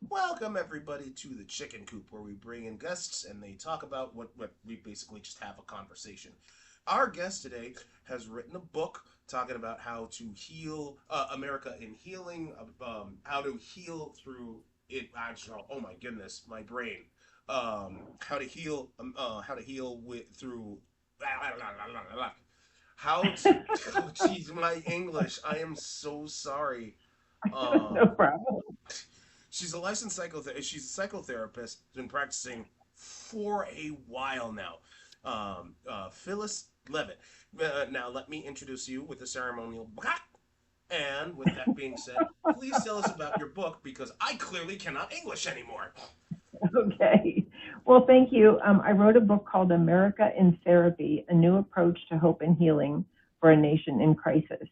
Welcome everybody to the Chicken Coop, where we bring in guests and they talk about what we basically just have a conversation. Our guest today has written a book talking about how to heal America in healing, how to heal through it. Oh my goodness, my brain. How to heal with through. How to. Oh, jeez, my English. I am so sorry. No Um, problem. She's a licensed psychotherapist. She's a psychotherapist. Been practicing for a while now. Phyllis Leavitt. Now let me introduce you with the ceremonial. And with that being said, please tell us about your book because I clearly cannot English anymore. Okay. Well, thank you. I wrote a book called America in Therapy, A New Approach to Hope and Healing for a Nation in Crisis.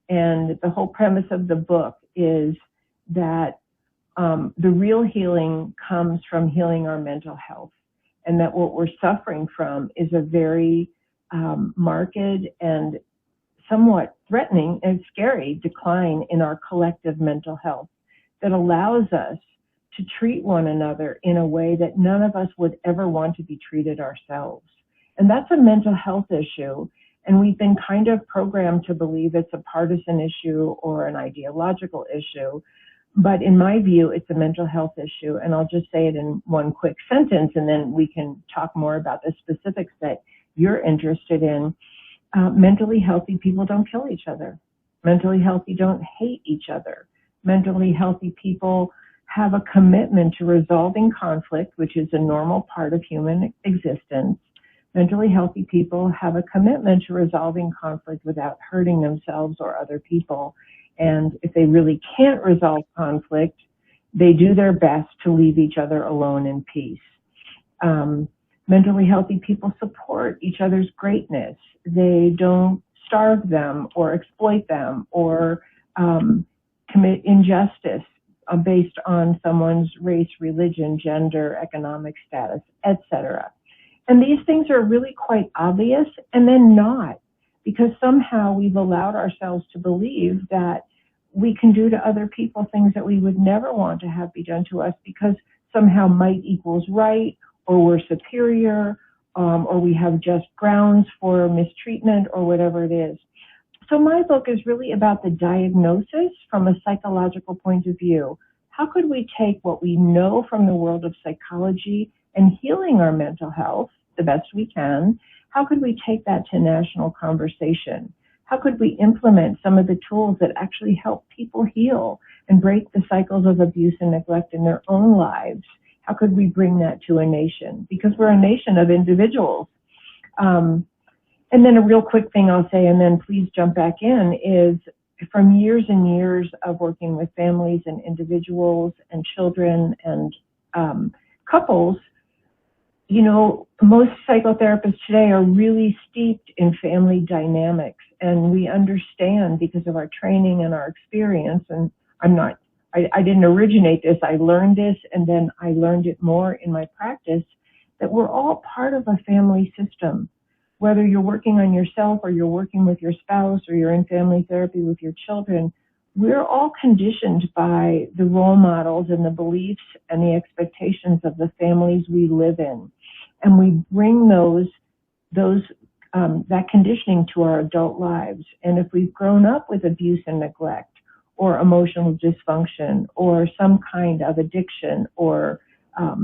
And the whole premise of the book is that the real healing comes from healing our mental health. And that what we're suffering from is a very marked and somewhat threatening and scary decline in our collective mental health that allows us to treat one another in a way that none of us would ever want to be treated ourselves. And that's a mental health issue. And we've been kind of programmed to believe it's a partisan issue or an ideological issue. But in my view, it's a mental health issue. And I'll just say it in one quick sentence, and then we can talk more about the specifics that you're interested in. Mentally healthy people don't kill each other. Mentally healthy don't hate each other. Mentally healthy people have a commitment to resolving conflict, which is a normal part of human existence. Mentally healthy people have a commitment to resolving conflict without hurting themselves or other people. And if they really can't resolve conflict, they do their best to leave each other alone in peace. Um, Mentally healthy people support each other's greatness. They don't starve them or exploit them or commit injustice based on someone's race, religion, gender, economic status, etc. And these things are really quite obvious and then not, because somehow we've allowed ourselves to believe that we can do to other people things that we would never want to have be done to us because somehow might equals right, or we're superior, or we have just grounds for mistreatment, or whatever it is. So my book is really about the diagnosis from a psychological point of view. How could we take what we know from the world of psychology and healing our mental health the best we can? How could we take that to national conversation? How could we implement some of the tools that actually help people heal and break the cycles of abuse and neglect in their own lives? How could we bring that to a nation? Because we're a nation of individuals. Um, and then a real quick thing I'll say, and then please jump back in, is from years and years of working with families and individuals and children and couples, most psychotherapists today are really steeped in family dynamics, and we understand because of our training and our experience. And I didn't originate this. I learned this, and then I learned it more in my practice that we're all part of a family system. Whether you're working on yourself or you're working with your spouse or you're in family therapy with your children, we're all conditioned by the role models and the beliefs and the expectations of the families we live in, and we bring those that conditioning to our adult lives. And if we've grown up with abuse and neglect, or emotional dysfunction, or some kind of addiction, or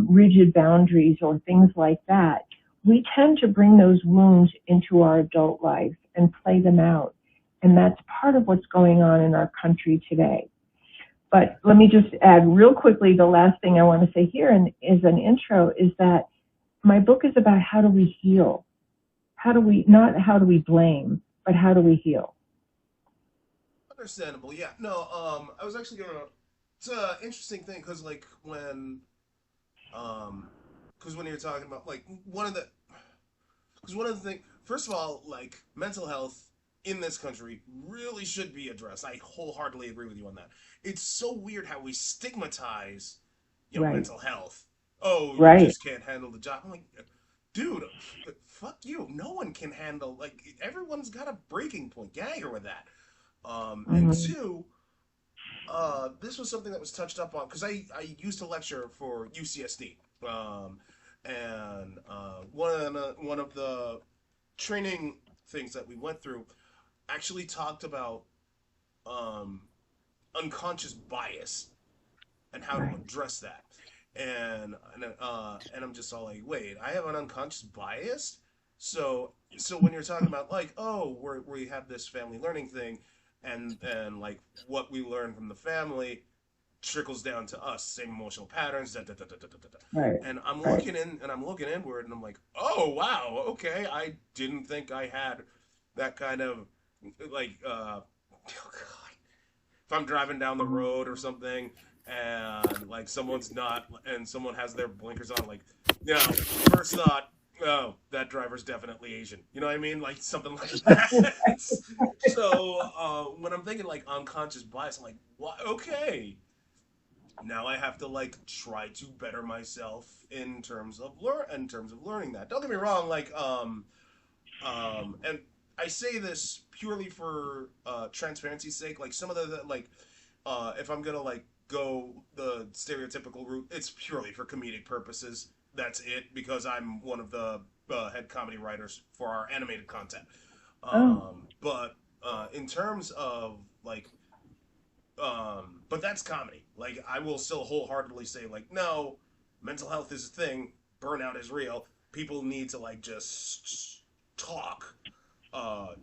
rigid boundaries, or things like that, we tend to bring those wounds into our adult life and play them out. And that's part of what's going on in our country today. But let me just add real quickly, the last thing I want to say here and is an intro is that my book is about how do we heal? Not how do we blame, but how do we heal? Understandable, yeah. No, I was actually gonna. It's an interesting thing because um, because when you're talking about like one of the things, first of all, like mental health in this country really should be addressed. I wholeheartedly agree with you on that. It's so weird how we stigmatize, Right, mental health. Oh, you right. just can't handle the job. I'm like, dude, fuck you. No one can handle, like, everyone's got a breaking point. Get out of here with that. And Mm-hmm. two, this was something that was touched up on because I used to lecture for UCSD, and one of the training things that we went through actually talked about um, unconscious bias and how to Right. address that. And I'm just all like, wait, I have an unconscious bias. So when you're talking about like, oh, we have this family learning thing, and like what we learn from the family trickles down to us, same emotional patterns, da, da, da, da, da, da, da. Right. And I'm Right. looking in and I'm looking inward and I'm like, oh wow, okay, I didn't think I had that kind of like oh god, if I'm driving down the road or something and like someone's not and someone has their blinkers on, like, you know, first thought, oh, that driver's definitely Asian. You know what I mean? Like something like that. So when I'm thinking like unconscious bias, I'm like, what? Okay, now I have to like try to better myself in terms of learning that. Don't get me wrong, like and I say this purely for transparency's sake. Like some of the like if I'm gonna like go the stereotypical route, it's purely for comedic purposes. That's it because I'm one of the head comedy writers for our animated content. Oh, But in terms of like, but that's comedy. Like I will still wholeheartedly say like, no, mental health is a thing. Burnout is real. People need to like just talk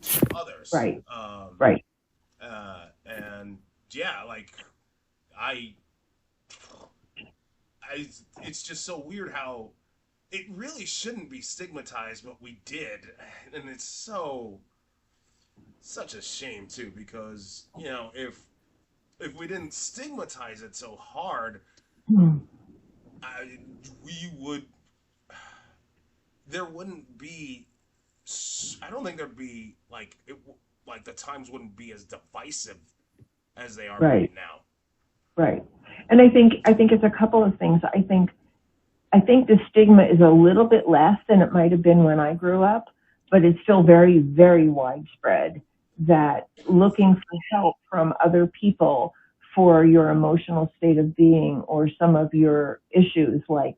to others. right. Right. And yeah, like I, I, it's just so weird how it really shouldn't be stigmatized, but we did, and it's such a shame too because you know if we didn't stigmatize it so hard, Hmm. I, we would there wouldn't be I don't think there'd be like like the times wouldn't be as divisive as they are right Right. now. Right. And I think it's a couple of things. I think the stigma is a little bit less than it might have been when I grew up, but it's still very, very widespread that looking for help from other people for your emotional state of being or some of your issues like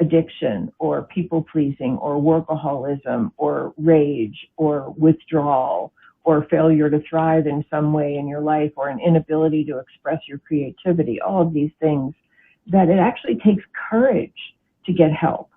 addiction or people pleasing or workaholism or rage or withdrawal or failure to thrive in some way in your life or an inability to express your creativity, all of these things, that it actually takes courage to get help.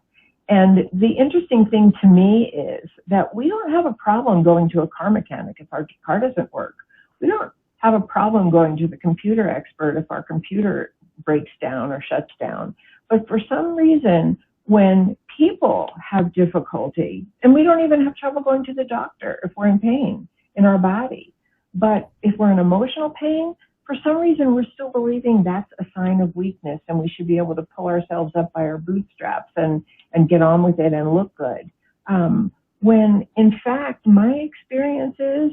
And the interesting thing to me is that we don't have a problem going to a car mechanic if our car doesn't work. We don't have a problem going to the computer expert if our computer breaks down or shuts down. But for some reason, when people have difficulty, and we don't even have trouble going to the doctor if we're in pain in our body, but if we're in emotional pain, for some reason, we're still believing that's a sign of weakness and we should be able to pull ourselves up by our bootstraps and get on with it and look good. When in fact, my experience is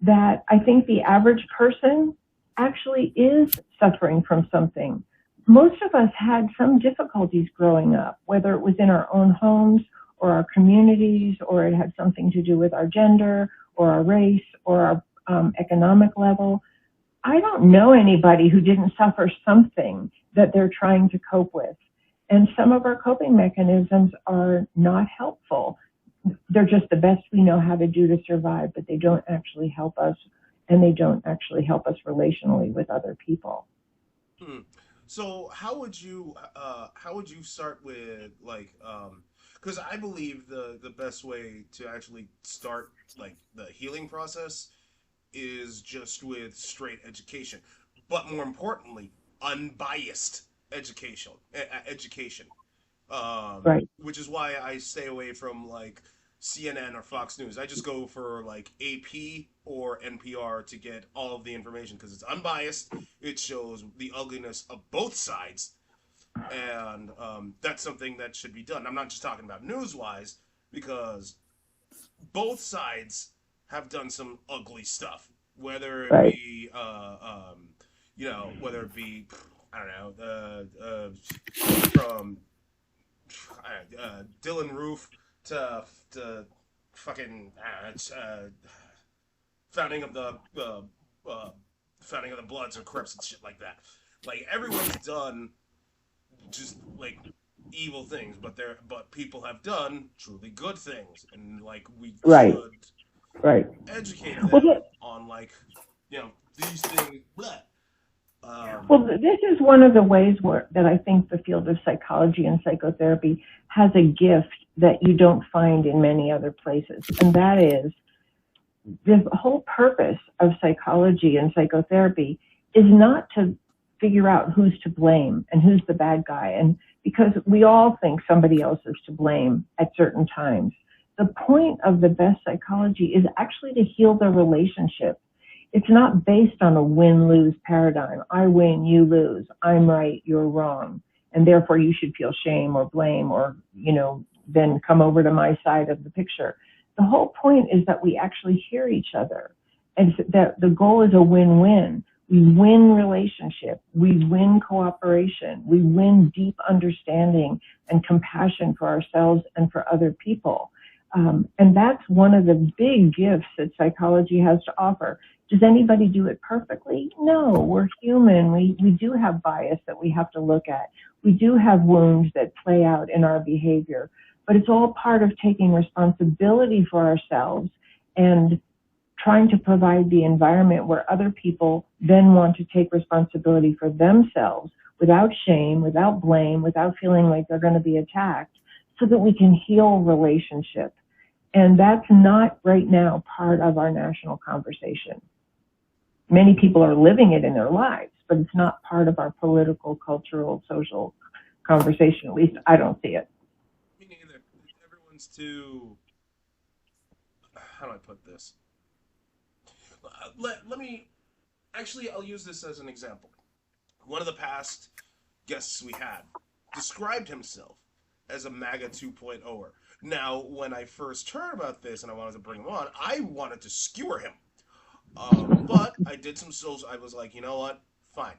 that I think the average person actually is suffering from something. Most of us had some difficulties growing up, whether it was in our own homes or our communities, or it had something to do with our gender or our race or our economic level. I don't know anybody who didn't suffer something that they're trying to cope with. And some of our coping mechanisms are not helpful. They're just the best we know how to do to survive, but they don't actually help us, and they don't actually help us relationally with other people. Hmm. So how would you start with like because I believe the best way to actually start like the healing process is just with straight education, but more importantly, unbiased education. Right, Which is why I stay away from like CNN or Fox News. I just go for like AP or NPR to get all of the information because it's unbiased. It shows the ugliness of both sides, and that's something that should be done. I'm not just talking about news wise because both sides have done some ugly stuff, whether it right, be you know, whether it be I don't know from Dylan Roof to fucking founding of the Founding of the Bloods or Crips and shit like that. Like everyone's done just like evil things, but people have done truly good things, and like we Right. should educate them on like these things. Blah. Well, this is one of the ways that I think the field of psychology and psychotherapy has a gift that you don't find in many other places, and that is the whole purpose of psychology and psychotherapy is not to figure out who's to blame and who's the bad guy, and because we all think somebody else is to blame at certain times. The point of the best psychology is actually to heal the relationship. It's not based on a win-lose paradigm. I win, you lose. I'm right, you're wrong. And therefore you should feel shame or blame or, then come over to my side of the picture. The whole point is that we actually hear each other, and that the goal is a win-win. We win relationship. We win cooperation. We win deep understanding and compassion for ourselves and for other people. And that's one of the big gifts that psychology has to offer. Does anybody do it perfectly? No, we're human. We do have bias that we have to look at. We do have wounds that play out in our behavior, but it's all part of taking responsibility for ourselves and trying to provide the environment where other people then want to take responsibility for themselves without shame, without blame, without feeling like they're going to be attacked, so that we can heal relationship. And that's not right now part of our national conversation. Many people are living it in their lives, but it's not part of our political, cultural, social conversation. At least I don't see it. Me neither. Everyone's too. How do I put this? Let me. Actually, I'll use this as an example. One of the past guests we had described himself as a MAGA 2.0er. Now, when I first heard about this and I wanted to bring him on, I wanted to skewer him. But I did some souls. I was like, you know what? Fine.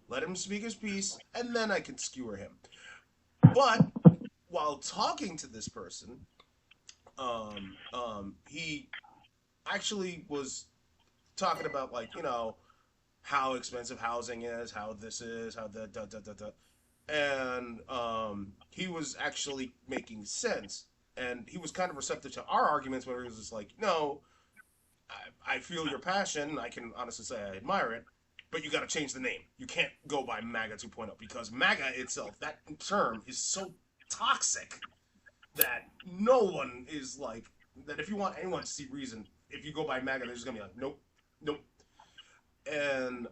Let him speak his piece, and then I can skewer him. But while talking to this person, he actually was talking about, like, how expensive housing is, how this is, how the da. And he was actually making sense. And he was kind of receptive to our arguments, where he was just like, no, I feel your passion. I can honestly say I admire it, but you got to change the name. You can't go by MAGA 2.0, because MAGA itself, that term, is so toxic that no one is like, that if you want anyone to see reason, if you go by MAGA, they're just going to be like, nope. And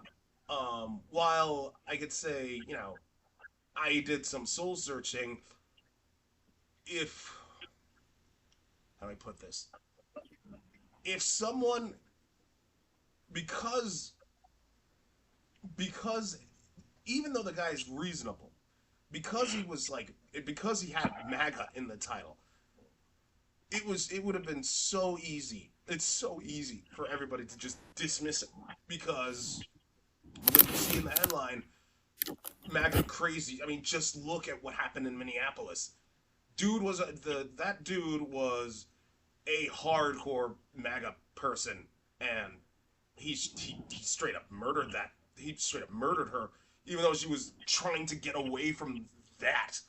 while I could say, I did some soul searching, how do I put this? If someone, because even though the guy is reasonable, because he had MAGA in the title, it would have been so easy. It's so easy for everybody to just dismiss it, because when you see in the headline, MAGA crazy. I mean, just look at what happened in Minneapolis. That dude was a hardcore MAGA person, and he straight up murdered that. He straight up murdered her, even though she was trying to get away from that.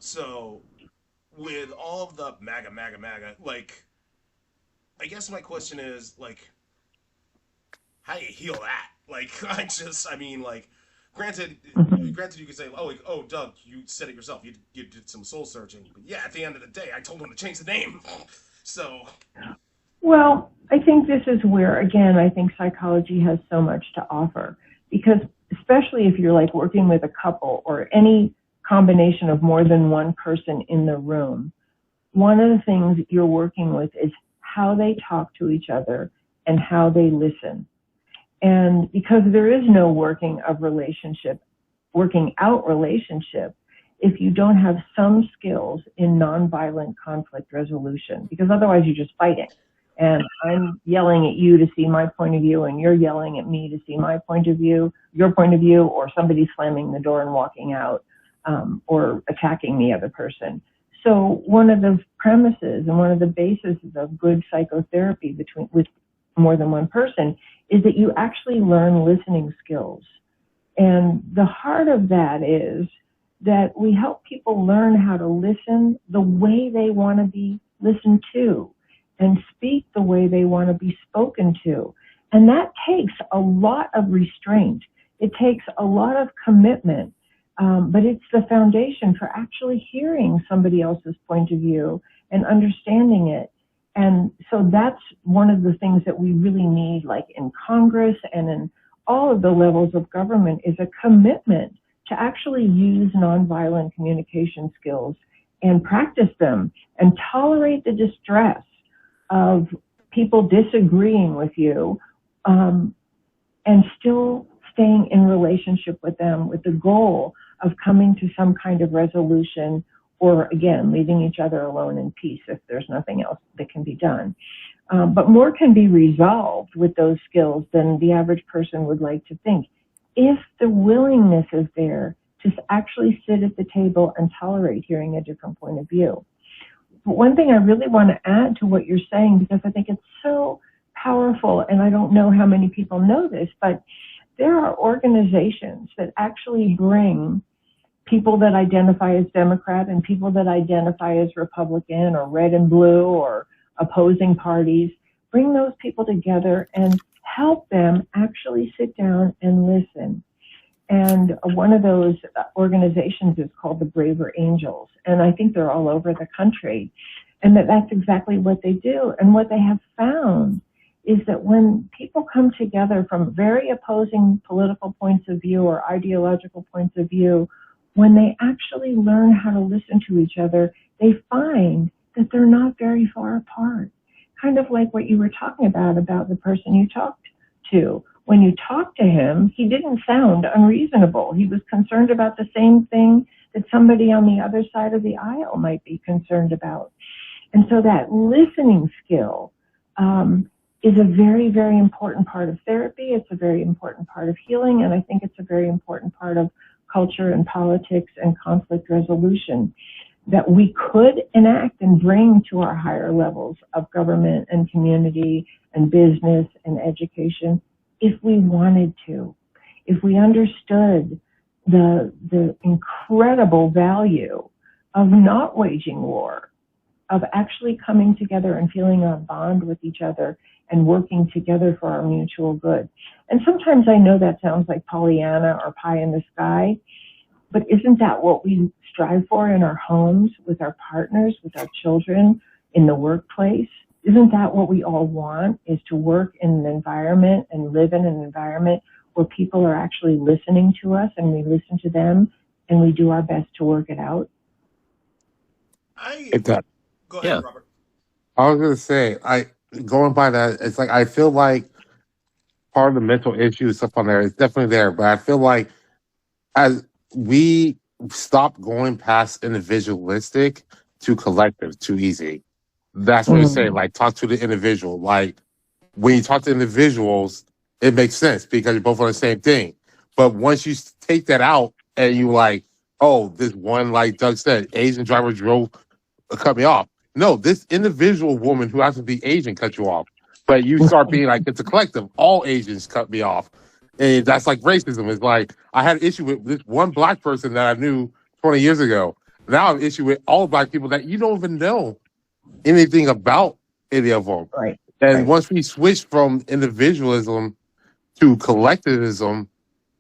So with all of the MAGA, like, I guess my question is, like, how do you heal that? Like, granted, you could say, oh, Doug, you said it yourself. You did some soul searching. But yeah, at the end of the day, I told him to change the name. So. Well, I think this is where, again, I think psychology has so much to offer, because especially if you're like working with a couple or any combination of more than one person in the room, one of the things you're working with is how they talk to each other and how they listen. And because there is no working out relationship, if you don't have some skills in nonviolent conflict resolution, because otherwise you're just fighting. And I'm yelling at you to see my point of view, and you're yelling at me to see my point of view, your point of view, or somebody slamming the door and walking out, or attacking the other person. So one of the premises and one of the bases of good psychotherapy with more than one person, is that you actually learn listening skills. And the heart of that is that we help people learn how to listen the way they want to be listened to and speak the way they want to be spoken to. And that takes a lot of restraint. It takes a lot of commitment, but it's the foundation for actually hearing somebody else's point of view and understanding it. And so that's one of the things that we really need, like in Congress and in all of the levels of government, is a commitment to actually use nonviolent communication skills and practice them and tolerate the distress of people disagreeing with you, and still staying in relationship with them with the goal of coming to some kind of resolution, or again, leaving each other alone in peace if there's nothing else that can be done. But more can be resolved with those skills than the average person would like to think, if the willingness is there to actually sit at the table and tolerate hearing a different point of view. But one thing I really want to add to what you're saying, because I think it's so powerful, and I don't know how many people know this, but there are organizations that actually bring people that identify as Democrat and people that identify as Republican or red and blue or opposing parties, bring those people together and help them actually sit down and listen. And one of those organizations is called the Braver Angels, and I think they're all over the country. And that's exactly what they do. And what they have found is that when people come together from very opposing political points of view or ideological points of view, when they actually learn how to listen to each other, they find that they're not very far apart. Kind of like what you were talking about the person you talked to. When you talked to him, he didn't sound unreasonable. He was concerned about the same thing that somebody on the other side of the aisle might be concerned about. And so that listening skill is a very, very important part of therapy. It's a very important part of healing, and I think it's a very important part of culture and politics and conflict resolution that we could enact and bring to our higher levels of government and community and business and education if we wanted to, if we understood the incredible value of not waging war, of actually coming together and feeling a bond with each other and working together for our mutual good. And sometimes I know that sounds like Pollyanna or pie in the sky, but isn't that what we strive for in our homes, with our partners, with our children, in the workplace? Isn't that what we all want, is to work in an environment and live in an environment where people are actually listening to us and we listen to them and we do our best to work it out? Go ahead, yeah. Robert. I was going to say, going by that, it's like I feel like part of the mental issue stuff on there is definitely there, but I feel like as we stop going past individualistic to collective too easy. That's what you're saying. Like, talk to the individual. Like, when you talk to individuals, it makes sense because you're both on the same thing. But once you take that out and you like, oh, this one, like Doug said, Asian driver cut me off. No, this individual woman who happens to be Asian cut you off. But you start being like, it's a collective. All Asians cut me off. And that's like racism. It's like, I had an issue with this one black person that I knew 20 years ago. Now I have an issue with all black people that you don't even know anything about any of them. Right. And once we switch from individualism to collectivism,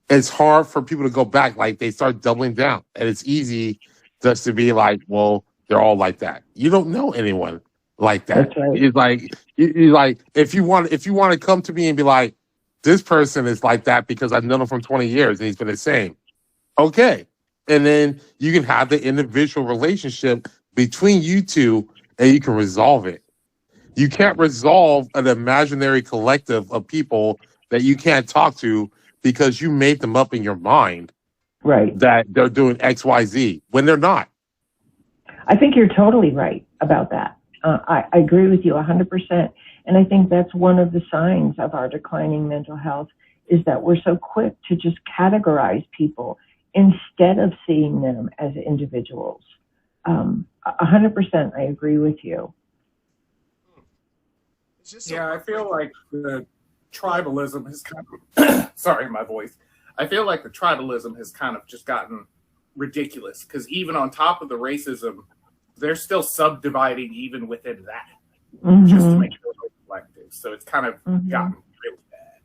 it's hard for people to go back. Like, they start doubling down. And it's easy just to be like, well, they're all like that. You don't know anyone like that. That's right. It's like if you want to come to me and be like, this person is like that because I've known him for 20 years and he's been the same. Okay. And then you can have the individual relationship between you two and you can resolve it. You can't resolve an imaginary collective of people that you can't talk to because you made them up in your mind. Right. That they're doing X, Y, Z when they're not. I think you're totally right about that. I agree with you 100%. And I think that's one of the signs of our declining mental health, is that we're so quick to just categorize people instead of seeing them as individuals. 100%, I agree with you. just so Yeah, I feel heartbreaking. like the tribalism has kind of sorry, my voice. I feel like the tribalism has kind of just gotten ridiculous because even on top of the racism, they're still subdividing even within that just to make it reflective. So it's kind of gotten really bad.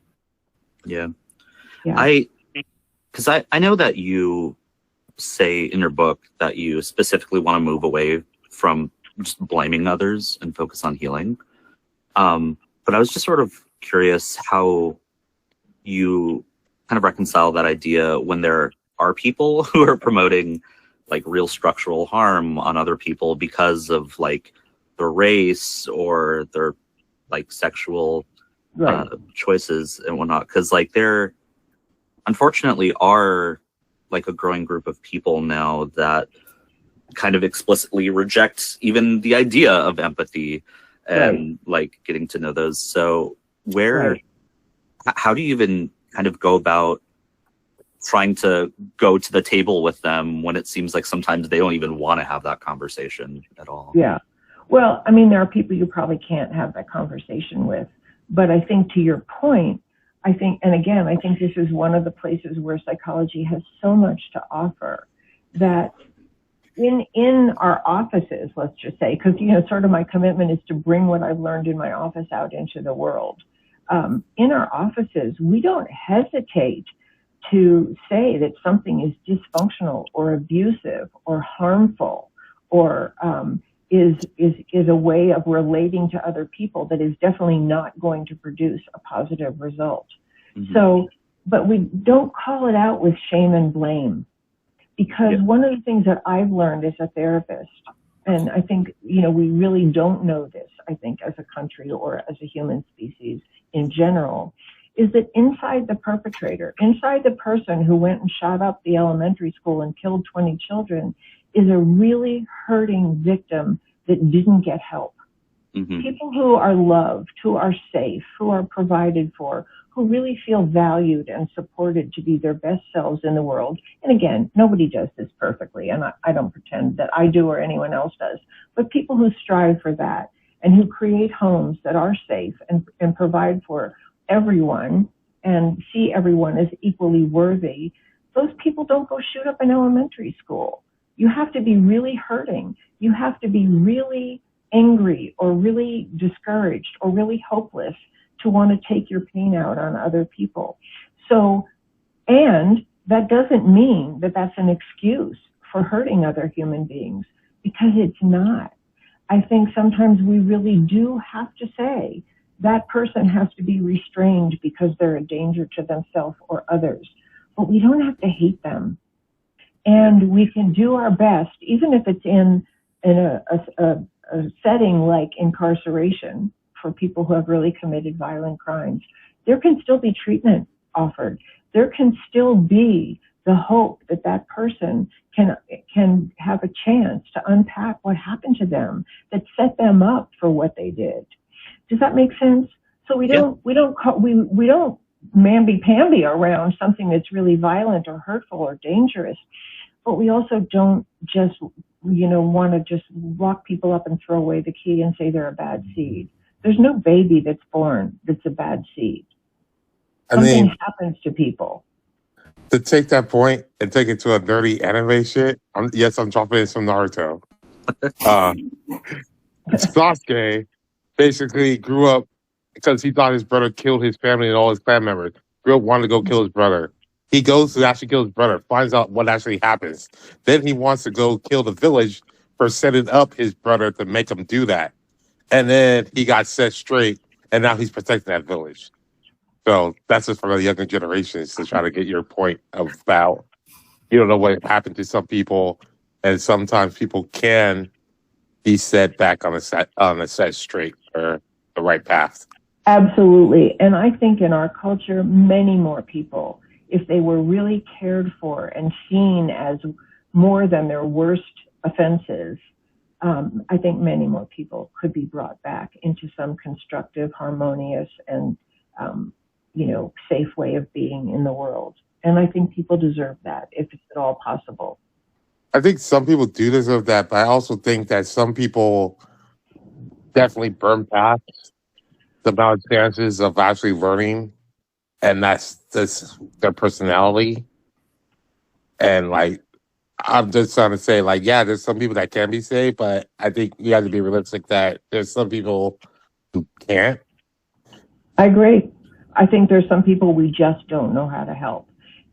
Yeah. Yeah. Because I know that you say in your book that you specifically want to move away from just blaming others and focus on healing. But I was just sort of curious how you kind of reconcile that idea when there are people who are promoting like real structural harm on other people because of like their race or their like sexual choices and whatnot. Because like there unfortunately are like a growing group of people now that kind of explicitly reject even the idea of empathy and like getting to know those. So how do you even kind of go about trying to go to the table with them when it seems like sometimes they don't even want to have that conversation at all? Yeah. Well, I mean, there are people you probably can't have that conversation with. But I think to your point, I think this is one of the places where psychology has so much to offer that in our offices, let's just say, because, sort of my commitment is to bring what I've learned in my office out into the world. In our offices, we don't hesitate to say that something is dysfunctional or abusive or harmful or is a way of relating to other people that is definitely not going to produce a positive result. So, but we don't call it out with shame and blame, because one of the things that I've learned as a therapist, and I think, we really don't know this, I think, as a country or as a human species in general, is that inside the perpetrator, inside the person who went and shot up the elementary school and killed 20 children, is a really hurting victim that didn't get help. People who are loved, who are safe, who are provided for, who really feel valued and supported to be their best selves in the world. And again, nobody does this perfectly, and I don't pretend that I do or anyone else does, but people who strive for that and who create homes that are safe and provide for everyone and see everyone as equally worthy, those people don't go shoot up an elementary school. You have to be really hurting. You have to be really angry or really discouraged or really hopeless to want to take your pain out on other people. So, and that doesn't mean that that's an excuse for hurting other human beings, because it's not. I think sometimes we really do have to say that person has to be restrained because they're a danger to themselves or others, but we don't have to hate them. And we can do our best, even if it's in a setting like incarceration for people who have really committed violent crimes. There can still be treatment offered. There can still be the hope that that person can have a chance to unpack what happened to them that set them up for what they did. Does that make sense? So we don't mamby-pamby around something that's really violent or hurtful or dangerous, but we also don't just want to just lock people up and throw away the key and say they're a bad seed. There's no baby that's born that's a bad seed. Something happens to people. To take that point and take it to a dirty anime shit, I'm dropping in some Naruto. Sasuke basically grew up because he thought his brother killed his family and all his clan members. Grew up wanting to go kill his brother. He goes to actually kill his brother, finds out what actually happens. Then he wants to go kill the village for setting up his brother to make him do that. And then he got set straight, and now he's protecting that village. So that's just for the younger generations to try to get your point about, you don't know what happened to some people, and sometimes people can be set back on a set straight or the right path. Absolutely. And I think in our culture, many more people, if they were really cared for and seen as more than their worst offenses, I think many more people could be brought back into some constructive, harmonious, and safe way of being in the world. And I think people deserve that if it's at all possible. I think some people do deserve that, but I also think that some people definitely burn paths the amount of chances of actually learning, and that's just their personality. And like, I'm just trying to say, like, yeah, there's some people that can be saved, but I think you have to be realistic that there's some people who can't. I agree. I think there's some people we just don't know how to help.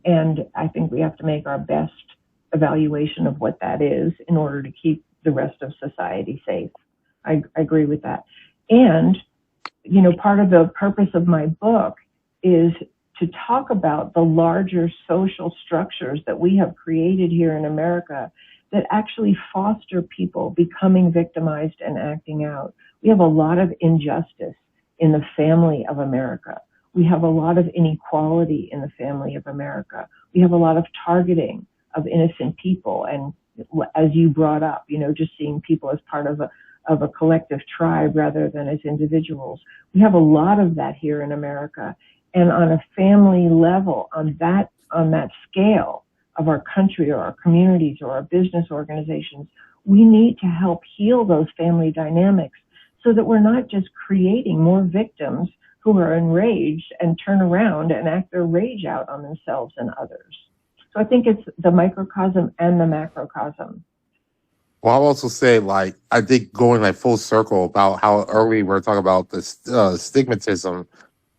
And I think we have to make our best evaluation of what that is in order to keep the rest of society safe. I agree with that. And, you know, part of the purpose of my book is to talk about the larger social structures that we have created here in America that actually foster people becoming victimized and acting out. We have a lot of injustice in the family of America. We have a lot of inequality in the family of America. We have a lot of targeting of innocent people. And as you brought up, you know, just seeing people as part of a collective tribe rather than as individuals. We have a lot of that here in America. And on a family level, on that scale of our country or our communities or our business organizations, we need to help heal those family dynamics so that we're not just creating more victims who are enraged and turn around and act their rage out on themselves and others. So I think it's the microcosm and the macrocosm. Well, I'll also say, like, I think going like full circle about how early we were talking about this stigmatism.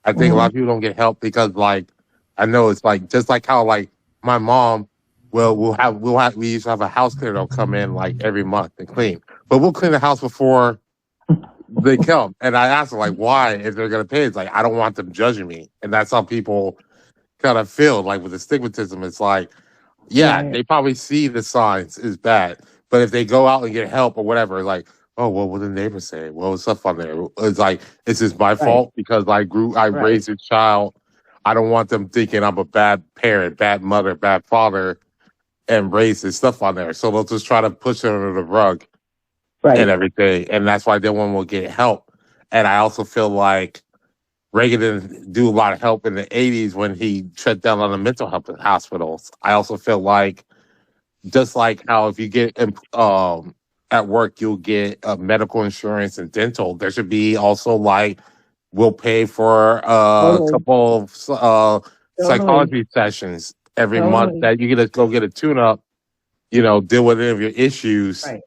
I think a lot of people don't get help because, like, I know it's like just like how like my mom, well, we used to have a house cleaner that'll come in like every month and clean, but we'll clean the house before they come. And I asked her like, why? If they're gonna pay, it's like I don't want them judging me, and that's how people kind of feel like with the stigmatism. It's like, yeah, Right. they probably see the signs is bad, but if they go out and get help or whatever, like, oh, well, what did the neighbors say? Well, what's up on there? It's like, is this my fault because I Right. raised a child? I don't want them thinking I'm a bad parent, bad mother, bad father, and raise this stuff on there. So they'll just try to push it under the rug and Right. everything. And that's why no one will get help. And I also feel like Reagan didn't do a lot of help in the 80s when he shut down on the mental health hospitals. I also feel like, just like how if you get at work, you'll get medical insurance and dental, there should be also like, we'll pay for a Totally. couple of Totally. psychology sessions every month Totally. that you get to go get a tune up, you know, deal with any of your issues Right.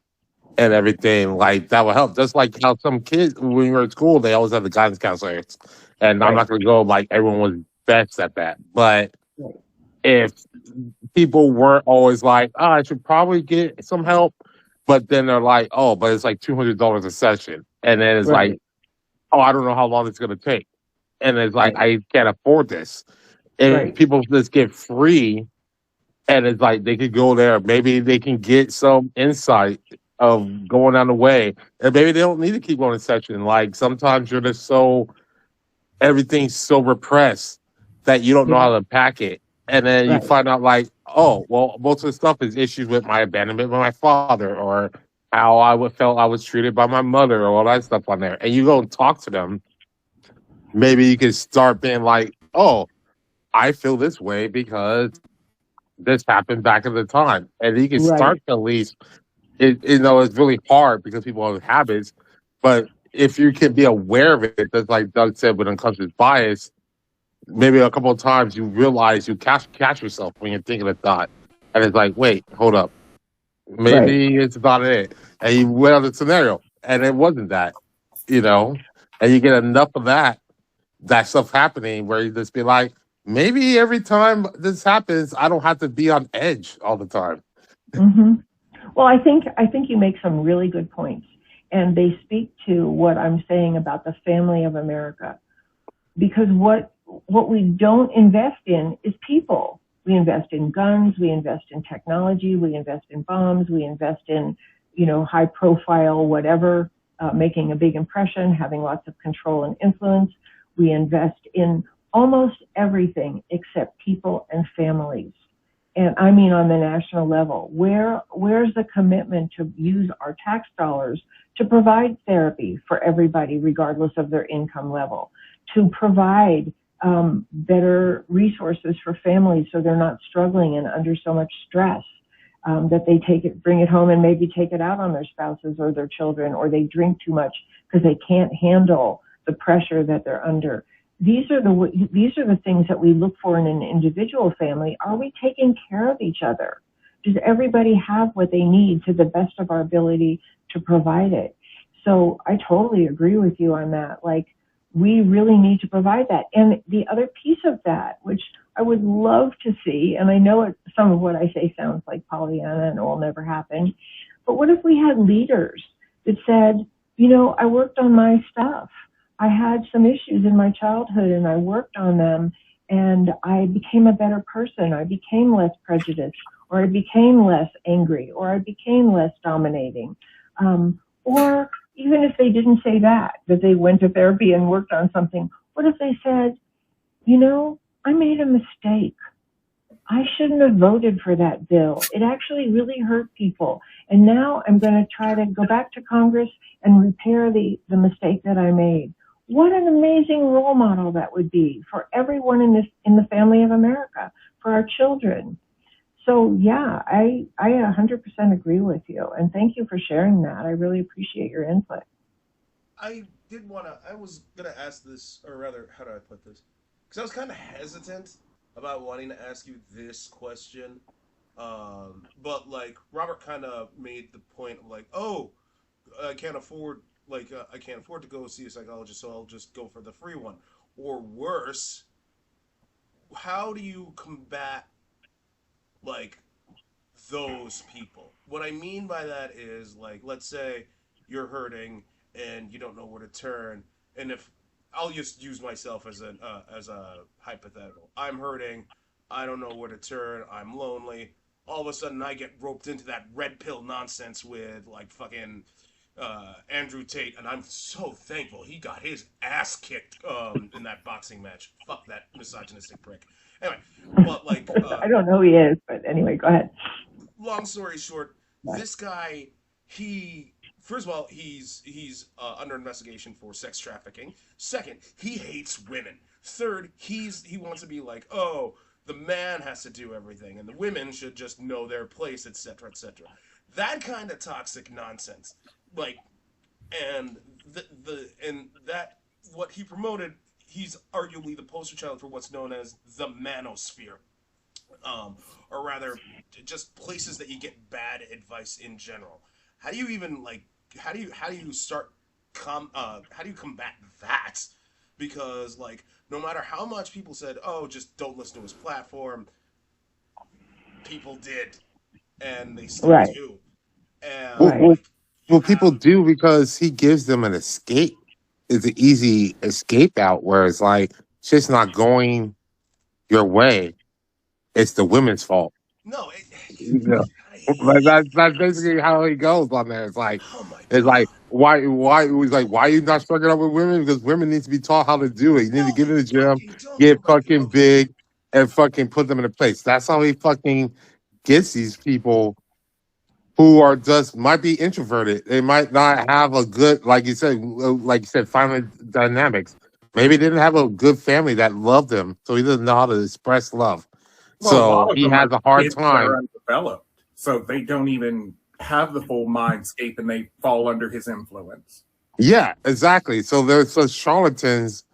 and everything. Like that will help. Just like how some kids, when you were at school, they always have the guidance counselors. And I'm Right. not going to go like everyone was best at that. But Right. if people weren't always like, oh, I should probably get some help, but then they're like, oh, but it's like $200 a session. And then it's like, Right. oh, I don't know how long it's going to take. And it's like, Right. I can't afford this. And Right. people just get free, and it's like they could go there. Maybe they can get some insight of going on the way. And maybe they don't need to keep going to session. Like sometimes you're just so, everything's so repressed that you don't know Yeah. how to pack it. And then you Right. find out like, oh, well, most of the stuff is issues with my abandonment by my father, or how felt I was treated by my mother, or all that stuff on there. And you go and talk to them. Maybe you can start being like, oh, I feel this way because this happened back in the time. And you can Right. start to at least, you know, it's really hard because people have habits. But if you can be aware of it, just like Doug said with unconscious bias, maybe a couple of times you realize you catch yourself when you're thinking a thought. And it's like, wait, hold up. Maybe it's not it. And you went on the scenario and it wasn't that, you know? And you get enough of that stuff happening where you just be like, maybe every time this happens, I don't have to be on edge all the time. Mm-hmm. Well, I think you make some really good points, and they speak to what I'm saying about the family of America. Because what we don't invest in is people. We invest in guns, we invest in technology, we invest in bombs, we invest in, you know, high profile whatever, making a big impression, having lots of control and influence. We invest in almost everything except people and families. And I mean on the national level, where's the commitment to use our tax dollars to provide therapy for everybody, regardless of their income level, to provide better resources for families so they're not struggling and under so much stress, that they bring it home and maybe take it out on their spouses or their children, or they drink too much because they can't handle the pressure that they're under. These are the things that we look for in an individual family. Are we taking care of each other? Does everybody have what they need to the best of our ability to provide it? So I totally agree with you on that. Like, we really need to provide that. And the other piece of that, which I would love to see, and I know some of what I say sounds like Pollyanna and it will never happen, but what if we had leaders that said, you know, I worked on my stuff. I had some issues in my childhood and I worked on them and I became a better person. I became less prejudiced, or I became less angry, or I became less dominating. Or even if they didn't say that they went to therapy and worked on something, what if they said, you know, I made a mistake. I shouldn't have voted for that bill. It actually really hurt people. And now I'm going to try to go back to Congress and repair the mistake that I made. What an amazing role model that would be for everyone in the family of America, for our children. So yeah, I 100% agree with you. And thank you for sharing that. I really appreciate your input. I was going to ask this, or rather, how do I put this? Because I was kind of hesitant about wanting to ask you this question. But like, Robert kind of made the point of like, oh, I can't afford to go see a psychologist, so I'll just go for the free one. Or worse, how do you combat like those people? What I mean by that is, like, let's say you're hurting and you don't know where to turn, and if I'll just use myself as a hypothetical. I'm hurting, I don't know where to turn, I'm lonely. All of a sudden, I get roped into that red pill nonsense with like fucking Andrew Tate, and I'm so thankful he got his ass kicked in that boxing match. Fuck that misogynistic prick. Anyway, but like I don't know who he is, but anyway, go ahead. Long story short, this guy, first of all, he's under investigation for sex trafficking. Second, he hates women. Third, he wants to be like, oh, the man has to do everything, and the women should just know their place, etc., etc. That kind of toxic nonsense, like, and that what he promoted, he's arguably the poster child for what's known as the manosphere, or rather, just places that you get bad advice in general. How do you even like? How do you start? How do you combat that? Because like, no matter how much people said, "Oh, just don't listen to his platform," people did, and they still do. And Well, people do because he gives them an escape. It's an easy escape out where it's like shit's not going your way. It's the women's fault. No, Yeah. I Like hate that's this. basically how he goes on there. Oh my It's god. like why it was like, why are you not struggling up with women? Because women need to be taught how to do it. You need to No, get they in the gym, fucking don't. get Like, fucking okay, big, and fucking put them in a place. That's how he fucking gets these people who are just might be introverted. They might not have a good, like you said, family dynamics. Maybe they didn't have a good family that loved him, so he doesn't know how to express love. Well, a So lot of he them has are a hard kids that are time. undeveloped, so they don't even have the full mindscape, and they fall under his influence. Yeah, exactly. So there's such charlatans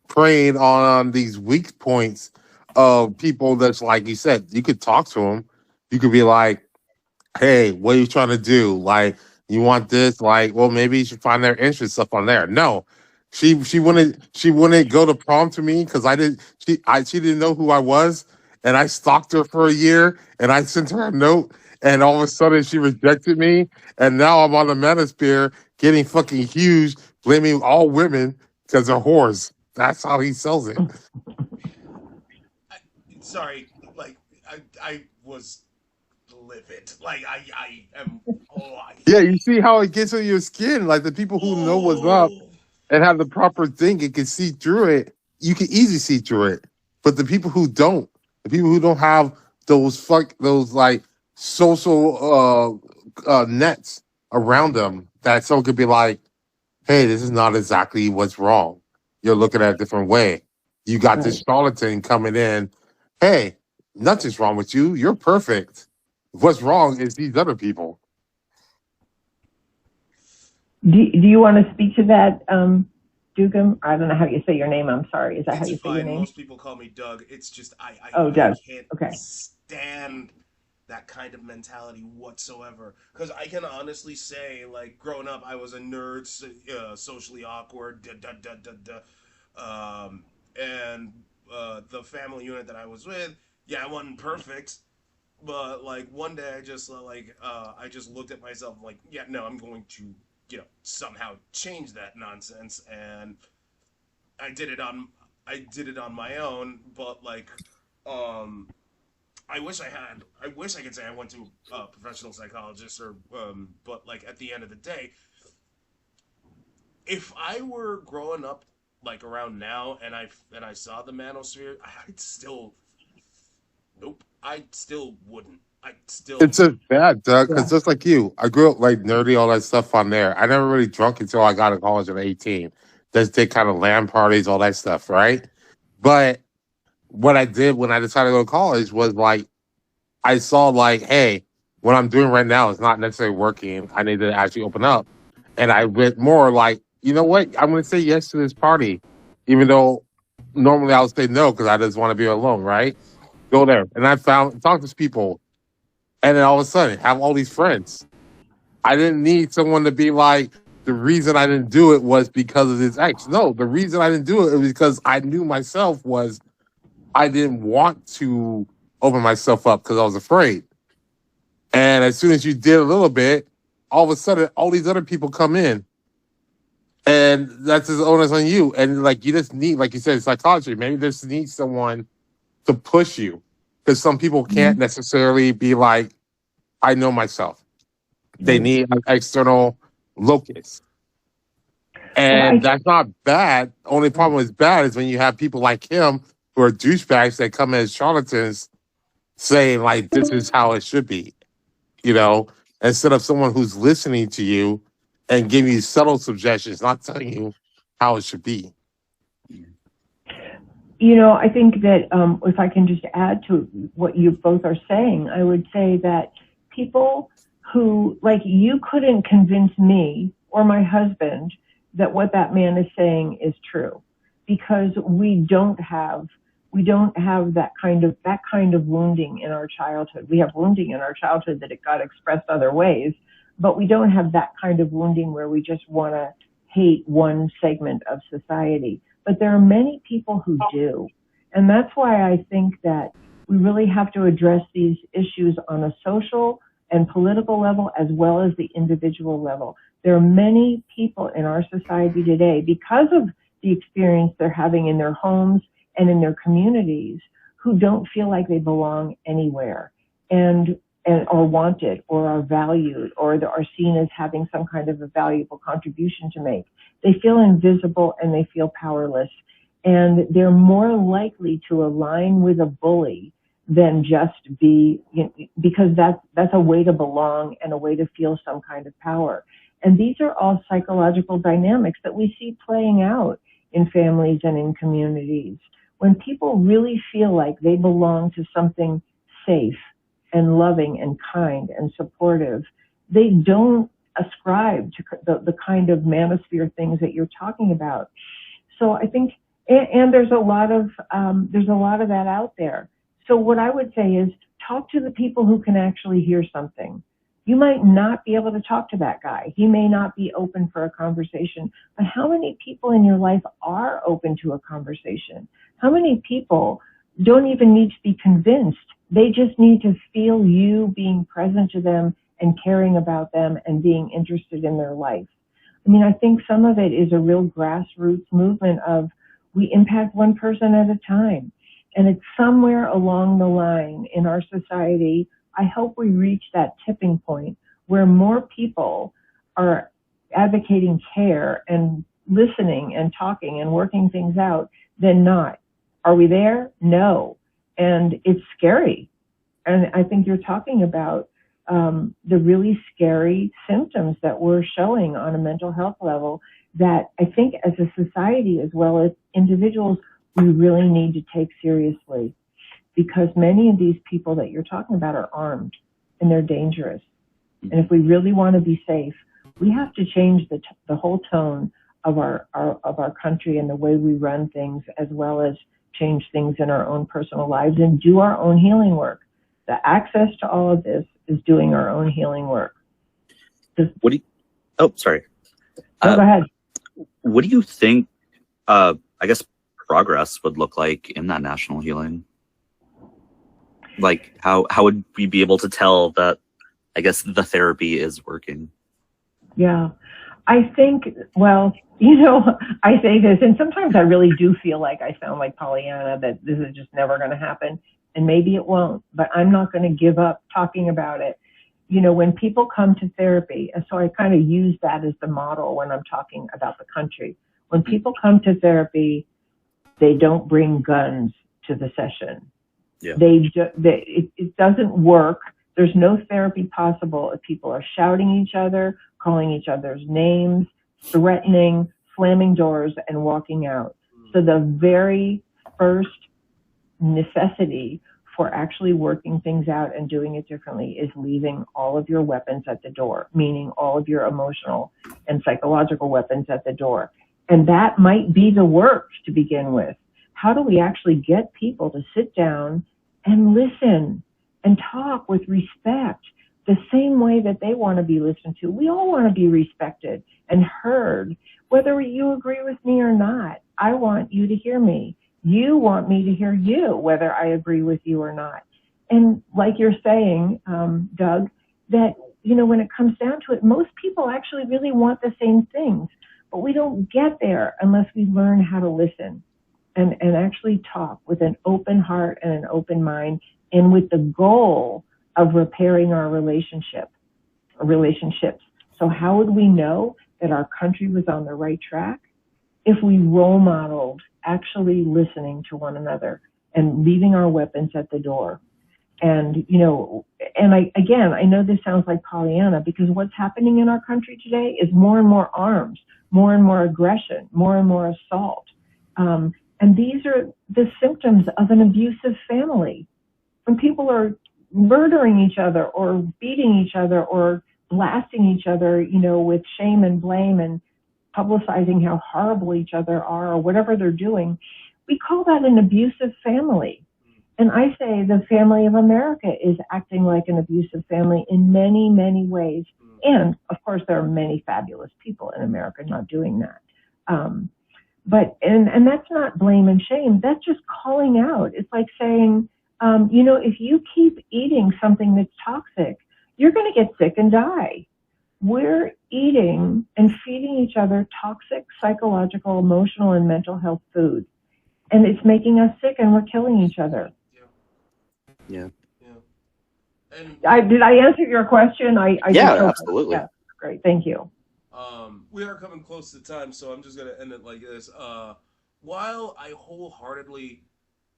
preying on these weak points of people that's like you said, you could talk to them. You could be like, hey, what are you trying to do? Like, you want this? Like, well, maybe you should find their interest stuff on there. No. She wouldn't go to prom to me because she didn't know who I was, and I stalked her for a year and I sent her a note, and all of a sudden she rejected me, and now I'm on the manosphere getting fucking huge, blaming all women because they're whores. That's how he sells it. sorry, like I was livid. Like I am. Oh, Yeah, you see how it gets on your skin. Like the people who know what's up oh. and have the proper thing and can see through it, you can easily see through it. But the people who don't, the people who don't have those like social nets around them, that someone could be like, hey, this is not exactly what's wrong. You're looking at it a different way. You got this Right. charlatan coming in. Hey, nothing's wrong with you. You're perfect. What's wrong is these other people. Do you want to speak to that, Dugam. I don't know how you say your name. I'm sorry. Is that how It's you say your fine. name? Most people call me Doug. It's just Oh, I Doug. can't Okay. stand that kind of mentality whatsoever. Because I can honestly say, like, growing up, I was a nerd, socially awkward, and the family unit that I was with, yeah, I wasn't perfect, but like one day I just looked at myself like, yeah, no, I'm going to somehow change that nonsense, and I did it on I did it on my own, but like um I wish I could say I went to a professional psychologist or but like at the end of the day, if I were growing up like around now and I saw the manosphere, I'd still nope, I still wouldn't. I'd still It's a bad, Doug, Yeah. because just like you, I grew up like nerdy, all that stuff on there. I never really drunk until I got to college at 18. Just did kind of LAN parties, all that stuff, right? But what I did when I decided to go to college was like, I saw like, hey, what I'm doing right now is not necessarily working. I need to actually open up. And I went more like, you know what? I'm going to say yes to this party, even though normally I would say no because I just want to be alone, right? Go there. And I found, talk to people. And then all of a sudden, have all these friends. I didn't need someone to be like, the reason I didn't do it was because of this ex. No, the reason I didn't do it was because I knew myself was I didn't want to open myself up because I was afraid. And as soon as you did a little bit, all of a sudden, all these other people come in, and that's his onus on you. And like you just need, like you said, psychology. Maybe just need someone to push you because some people can't Mhm. necessarily be like, I know myself. They Right. need an external locus. Well, And that's not bad. Only problem is bad is when you have people like him who are douchebags that come as charlatans saying like this is how it should be, instead of someone who's listening to you and giving you subtle suggestions, not telling you how it should be. I think that if I can just add to what you both are saying, I would say that people who, like, you couldn't convince me or my husband that what that man is saying is true, because we don't have that kind of wounding in our childhood. We have wounding in our childhood that it got expressed other ways, but we don't have that kind of wounding where we just want to hate one segment of society. But there are many people who do. And that's why I think that we really have to address these issues on a social and political level as well as the individual level. There are many people in our society today, because of the experience they're having in their homes and in their communities, who don't feel like they belong anywhere and are wanted or are valued or are seen as having some kind of a valuable contribution to make. They feel invisible and they feel powerless, and they're more likely to align with a bully than just because that's a way to belong and a way to feel some kind of power. And these are all psychological dynamics that we see playing out in families and in communities. When people really feel like they belong to something safe and loving and kind and supportive, they don't ascribe to the kind of manosphere things that you're talking about. So I think, and there's a lot of that out there. So what I would say is talk to the people who can actually hear something. You might not be able to talk to that guy. He may not be open for a conversation, but how many people in your life are open to a conversation? How many people don't even need to be convinced? They just need to feel you being present to them and caring about them and being interested in their life. I mean, I think some of it is a real grassroots movement of we impact one person at a time. And it's somewhere along the line in our society, I hope we reach that tipping point where more people are advocating care and listening and talking and working things out than not. Are we there? No. And it's scary. And I think you're talking about the really scary symptoms that we're showing on a mental health level that I think as a society as well as individuals, we really need to take seriously, because many of these people that you're talking about are armed and they're dangerous. And if we really want to be safe, we have to change the whole tone of our country and the way we run things, as well as change things in our own personal lives and do our own healing work. The access to all of this is doing our own healing work. What do you? Oh, sorry. Go ahead. What do you think? I guess progress would look like in that national healing. Like, how would we be able to tell that? I guess the therapy is working. Yeah, I think. Well, I say this, and sometimes I really do feel like I sound like Pollyanna, that this is just never going to happen, and maybe it won't. But I'm not going to give up talking about it. When people come to therapy, and so I kind of use that as the model when I'm talking about the country. When people come to therapy, they don't bring guns to the session. Yeah. It doesn't work. There's no therapy possible if people are shouting each other, calling each other's names, threatening, slamming doors, and walking out. So the very first necessity for actually working things out and doing it differently is leaving all of your weapons at the door, meaning all of your emotional and psychological weapons at the door. And that might be the work to begin with. How do we actually get people to sit down and listen and talk with respect, the same way that they want to be listened to? We all want to be respected and heard, whether you agree with me or not. I want you to hear me. You want me to hear you, whether I agree with you or not. And like you're saying, Doug, that, when it comes down to it, most people actually really want the same things, but we don't get there unless we learn how to listen and actually talk with an open heart and an open mind, and with the goal of repairing our relationships. So how would we know that our country was on the right track? If we role modeled actually listening to one another and leaving our weapons at the door. And, I know this sounds like Pollyanna, because what's happening in our country today is more and more arms, more and more aggression, more and more assault. And these are the symptoms of an abusive family. When people are murdering each other or beating each other or blasting each other, with shame and blame and publicizing how horrible each other are or whatever they're doing, we call that an abusive family. And I say the family of America is acting like an abusive family in many, many ways. And of course, there are many fabulous people in America not doing that. But that's not blame and shame. That's just calling out. It's like saying, if you keep eating something that's toxic, you're going to get sick and die. We're eating and feeding each other toxic psychological, emotional, and mental health food. And it's making us sick, and we're killing each other. Yeah. And did I answer your question? Absolutely. Yeah, great. Thank you. We are coming close to time, so I'm just going to end it like this. While I wholeheartedly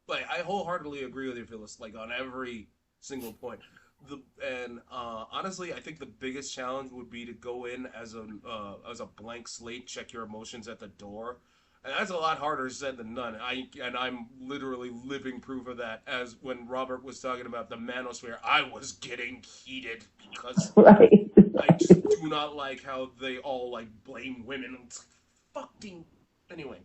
agree with you, Phyllis, on every single point. Honestly, I think the biggest challenge would be to go in as a blank slate, check your emotions at the door, and that's a lot harder said than done. I'm literally living proof of that. As when Robert was talking about the manosphere, I was getting heated because right. I just do not like how they all blame women. It's fucking anyway.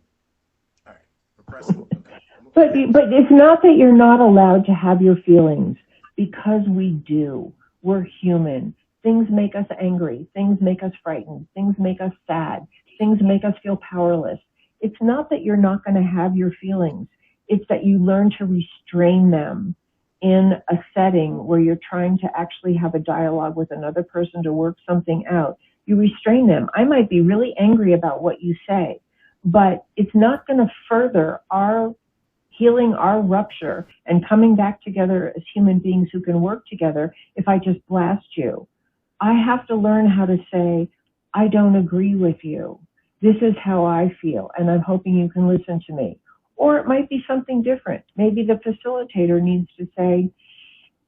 All right, repressing. Okay. But it's not that you're not allowed to have your feelings. Because we do. We're human. Things make us angry. Things make us frightened. Things make us sad. Things make us feel powerless. It's not that you're not going to have your feelings. It's that you learn to restrain them in a setting where you're trying to actually have a dialogue with another person to work something out. You restrain them. I might be really angry about what you say, but it's not going to further our healing, our rupture, and coming back together as human beings who can work together if I just blast you. I have to learn how to say, I don't agree with you. This is how I feel, and I'm hoping you can listen to me. Or it might be something different. Maybe the facilitator needs to say,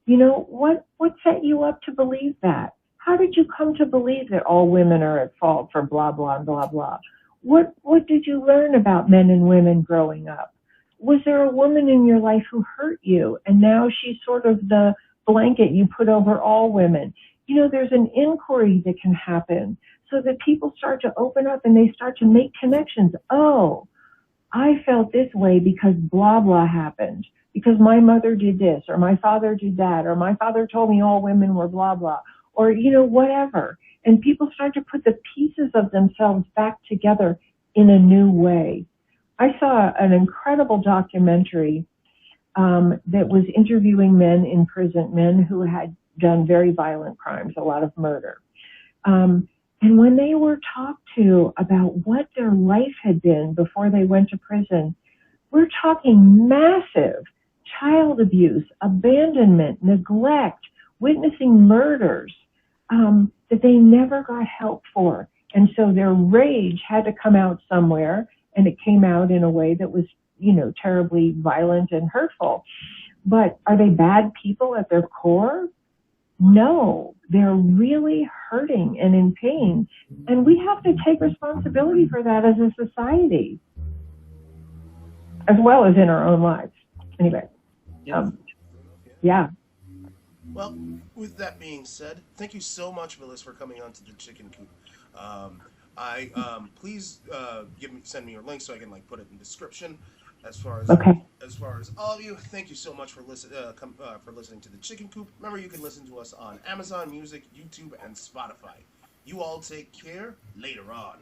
what set you up to believe that? How did you come to believe that all women are at fault for blah, blah, blah, blah? What did you learn about men and women growing up? Was there a woman in your life who hurt you, and now she's sort of the blanket you put over all women? there's an inquiry that can happen so that people start to open up and they start to make connections. Oh, I felt this way because blah, blah happened, because my mother did this, or my father did that, or my father told me all women were blah, blah, or, whatever. And people start to put the pieces of themselves back together in a new way. I saw an incredible documentary that was interviewing men in prison, men who had done very violent crimes, a lot of murder. And when they were talked to about what their life had been before they went to prison, we're talking massive child abuse, abandonment, neglect, witnessing murders that they never got help for. And so their rage had to come out somewhere, and it came out in a way that was, terribly violent and hurtful. But are they bad people at their core? No, they're really hurting and in pain. And we have to take responsibility for that as a society, as well as in our own lives. Anyway, yeah. Well, with that being said, thank you so much, Phyllis, for coming on to the Chicken Coop. Please send me your link so I can put it in the description. As far as all of you, thank you so much for listening to the Chicken Coop. Remember, you can listen to us on Amazon Music, YouTube, and Spotify. You all take care. Later on.